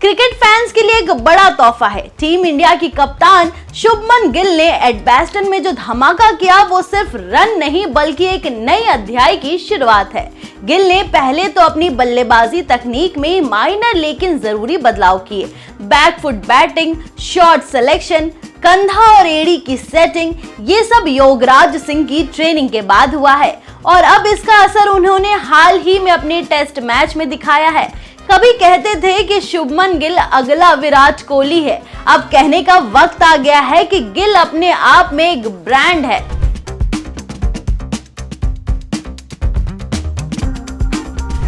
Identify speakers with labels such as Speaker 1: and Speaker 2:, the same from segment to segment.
Speaker 1: Cricket fans के लिए एक बड़ा तोहफा है। टीम इंडिया की कप्तान शुभमन गिल ने एडबास्टन में जो धमाका किया वो सिर्फ रन नहीं बल्कि एक नए अध्याय की शुरुआत है। गिल ने पहले तो अपनी बल्लेबाजी तकनीक में माइनर लेकिन जरूरी बदलाव किए। बैकफुट बैटिंग, शॉट सिलेक्शन, कंधा और एड़ी की सेटिंग, ये सब योगराज सिंह की ट्रेनिंग के बाद हुआ है और अब इसका असर उन्होंने हाल ही में अपने टेस्ट मैच में दिखाया है। कभी कहते थे कि शुभमन गिल अगला विराट कोहली है, अब कहने का वक्त आ गया है कि गिल अपने आप में एक ब्रांड है।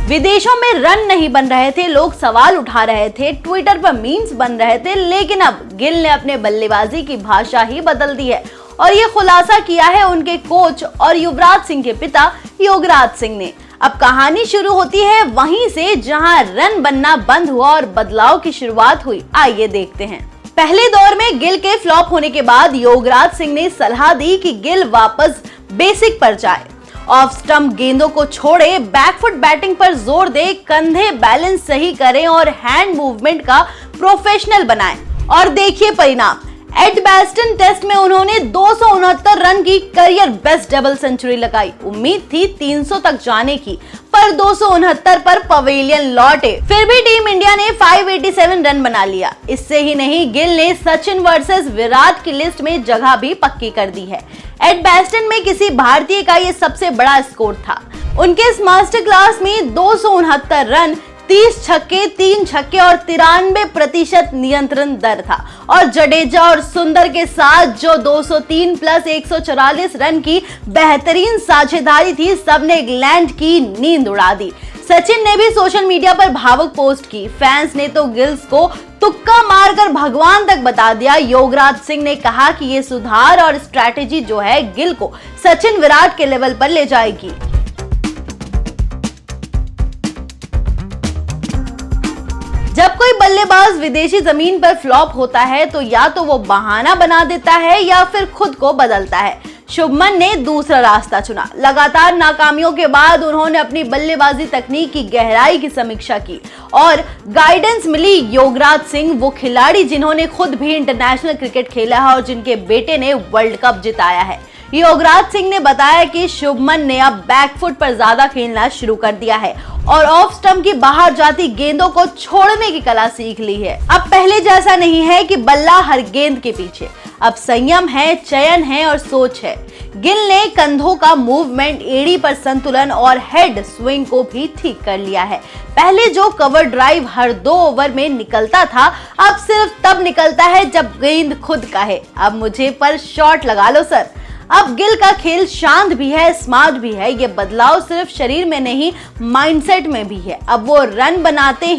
Speaker 1: विदेशों में रन नहीं बन रहे थे, लोग सवाल उठा रहे थे, ट्विटर पर मीम्स बन रहे थे, लेकिन अब गिल ने अपने बल्लेबाजी की भाषा ही बदल दी है और ये खुलासा किया है उनके कोच और युवराज सिंह के पिता योगराज सिंह ने। अब कहानी शुरू होती है वहीं से जहां रन बनना बंद हुआ और बदलाव की शुरुआत हुई। आइए देखते हैं। पहले दौर में गिल के फ्लॉप होने के बाद योगराज सिंह ने सलाह दी कि गिल वापस बेसिक पर जाए, ऑफ स्टंप गेंदों को छोड़े, बैकफुट बैटिंग पर जोर दे, कंधे बैलेंस सही करें और हैंड मूवमेंट का प्रोफेशनल बनाएं। और देखिए परिणाम। एडबास्टन टेस्ट में उन्होंने 269 रन की करियर बेस्ट डबल सेंचुरी लगाई। उम्मीद थी 300 तक जाने की, पर 269 पर पवेलियन लौटे। फिर भी टीम इंडिया ने 587 रन बना लिया। इससे ही नहीं, गिल ने सचिन वर्सेस विराट की लिस्ट में जगह भी पक्की कर दी है। एडबास्टन में किसी भारतीय का ये सबसे बड़ा स्कोर था। उनके इस मास्टर क्लास में 269 रन, 30 छक्के, 3 छक्के और 93% नियंत्रण दर था। और जडेजा और सुंदर के साथ जो 203 प्लस 144 रन की बेहतरीन साझेदारी थी, सबने इंग्लैंड की नींद उड़ा दी। सचिन ने भी सोशल मीडिया पर भावुक पोस्ट की। फैंस ने तो गिल्स को तुक्का मारकर भगवान तक बता दिया। योगराज सिंह ने कहा कि ये सुधार और स्ट्रैटेजी जो है गिल को सचिन विराट के लेवल पर ले जाएगी। जब कोई बल्लेबाज विदेशी जमीन पर फ्लॉप होता है तो या तो वो बहाना बना देता है या फिर खुद को बदलता है। शुभमन ने दूसरा रास्ता चुना। लगातार नाकामियों के बाद उन्होंने अपनी बल्लेबाजी तकनीक की गहराई की समीक्षा की और गाइडेंस मिली। योगराज सिंह वो खिलाड़ी जिन्होंने खुद भी इंटरनेशनल क्रिकेट खेला है और जिनके बेटे ने वर्ल्ड कप जिताया है। योगराज सिंह ने बताया कि शुभमन ने अब बैकफुट पर ज्यादा खेलना शुरू कर दिया है और ऑफ स्टंप की बाहर जाती गेंदों को छोड़ने की कला सीख ली है। अब पहले जैसा नहीं है कि बल्ला हर गेंद के पीछे, अब संयम है, चयन है और सोच है। गिल ने कंधों का मूवमेंट, एड़ी पर संतुलन और हेड स्विंग को भी ठीक कर लिया है। पहले जो कवर ड्राइव हर 2 ओवर में निकलता था, अब सिर्फ तब निकलता है जब गेंद खुद कहे, अब मुझे पर शॉट लगा लो सर। अब गिल का खेल शांत भी है, स्मार्ट भी है। ये बदलाव सिर्फ शरीर में नहीं, माइंडसेट में भी है। अब वो रन बनाने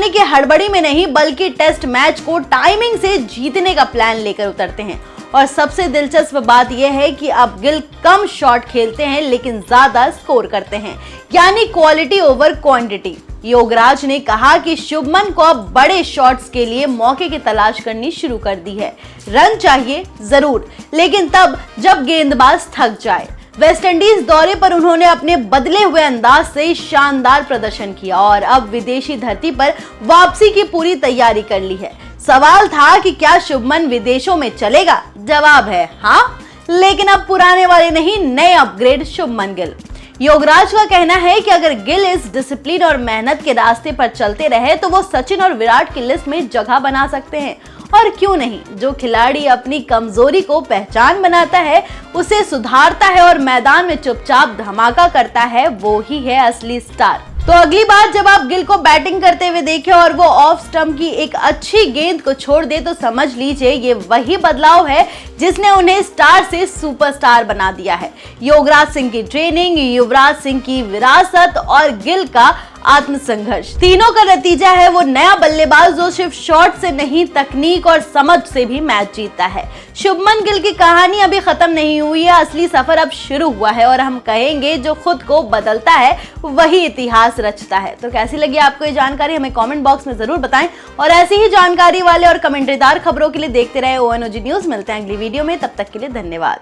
Speaker 1: की हड़बड़ी में नहीं बल्कि टेस्ट मैच को टाइमिंग से जीतने का प्लान लेकर उतरते हैं। और सबसे दिलचस्प बात यह है कि अब गिल कम शॉट खेलते हैं लेकिन ज्यादा स्कोर करते हैं, यानी क्वालिटी ओवर क्वांटिटी। योगराज ने कहा कि शुभमन को अब बड़े शॉट्स के लिए मौके की तलाश करनी शुरू कर दी है। रन चाहिए जरूर, लेकिन तब जब गेंदबाज थक जाए। वेस्टइंडीज दौरे पर उन्होंने अपने बदले हुए अंदाज से शानदार प्रदर्शन किया और अब विदेशी धरती पर वापसी की पूरी तैयारी कर ली है। सवाल था कि क्या शुभमन विदेशों में चलेगा? जवाब है हाँ, लेकिन अब पुराने वाले नहीं, नए अपग्रेड शुभमन गिल। योगराज का कहना है कि अगर गिल इस डिसिप्लिन और मेहनत के रास्ते पर चलते रहे तो वो सचिन और विराट की लिस्ट में जगह बना सकते हैं। और क्यों नहीं, जो खिलाड़ी अपनी कमजोरी को पहचान बनाता है, उसे सुधारता है और मैदान में चुपचाप धमाका करता है, वो ही है असली स्टार। तो अगली बार जब आप गिल को बैटिंग करते हुए देखें और वो ऑफ स्टंप की एक अच्छी गेंद को छोड़ दे तो समझ लीजिए ये वही बदलाव है जिसने उन्हें स्टार से सुपरस्टार बना दिया है। योगराज सिंह की ट्रेनिंग, युवराज सिंह की विरासत और गिल का आत्मसंघर्ष, तीनों का नतीजा है वो नया बल्लेबाज जो सिर्फ शॉट से नहीं, तकनीक और समझ से भी मैच जीतता है। शुभमन गिल की कहानी अभी खत्म नहीं हुई है, असली सफर अब शुरू हुआ है और हम कहेंगे जो खुद को बदलता है वही इतिहास रचता है। तो कैसी लगी आपको ये जानकारी, हमें कमेंट बॉक्स में जरूर बताएं और ऐसी ही जानकारी वाले और कमेंट्रीदार खबरों के लिए देखते रहे ONOG न्यूज। मिलते हैं अगली वीडियो में, तब तक के लिए धन्यवाद।